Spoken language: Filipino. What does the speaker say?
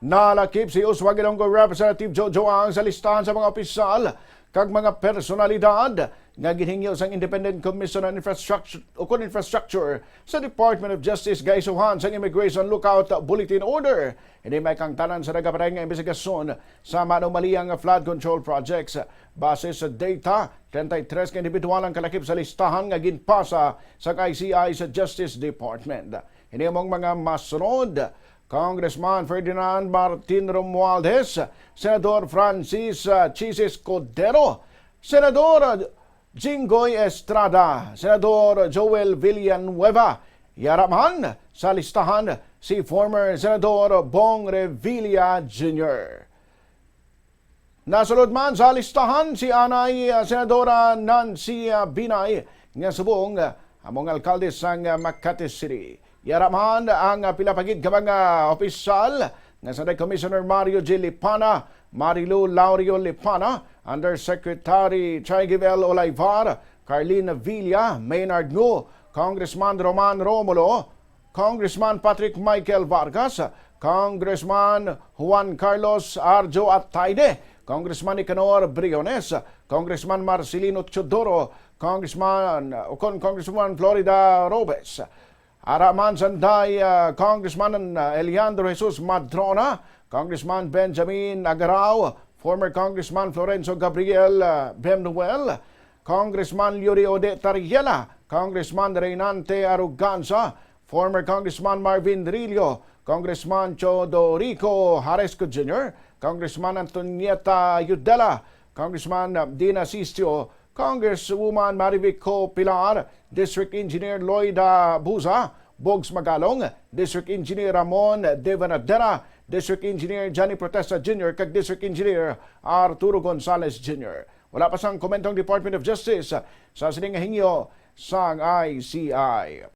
Nalakip si Uswag Ilonggo Rep Jojo Ang sa listahan sa mga opisyal kag mga personalidad nga ginhingyo sang Independent Commission on Infrastructure sa Department of Justice ga isyuhan sang Immigration Lookout Bulletin Order. Hindi may kaangtanan sa nagapadayon nga imbestigasyon sa maanomaliya nga flood control projects. Base sa data, 33 ka indibidwal ang kalakip sa listahan nga ginpasa sa ICI sa Justice Department. Hindi mong mga masunod, Congressman Ferdinand Romualdez, Senador Francis Chiz Escudero, Senador Jinggoy Estrada, Senador Joel Villanueva, yaraman sa listahan si former Senador Bong Revilla Jr. Nasulod man sa listahan si Anay Senadora Nancy Binay nga subong among alkalde sang Makati City. Yaraman ang pilapagid ka mga opisyal nga Sanday Commissioner Mario J. Lipana, Marilou Laurio-Lipana, Undersecretary Chiz Olivar, Carlene Villa, Maynard Ngu, Congressman Romualdez, Congressman Patrick Michael Vargas, Congressman Juan Carlos Arjo Atayde, Congressman Nicanor Briones, Congressman Marcelino Chodoro, Congressman Florida Robes, Araman Sanday, Congressman Eliandro Jesus Madrona, Congressman Benjamin Agarao, former Congressman Florenzo Gabriel Emmanuel, Congressman Yuri Ode Tariela, Congressman Reynante Aruganza, former Congressman Marvin Rillo, Congressman Chodorico Haresco Jr., Congressman Antonieta Yudela, Congressman Dina Sistio, Congresswoman Marivico Pilar, District Engineer Lloyd Buza, Bogs Magalong, District Engineer Ramon Devanadera, District Engineer Johnny Protesta Jr., kag District Engineer Arturo Gonzalez Jr. Wala pa sang komentong Department of Justice sa sining hingyo sang ICI.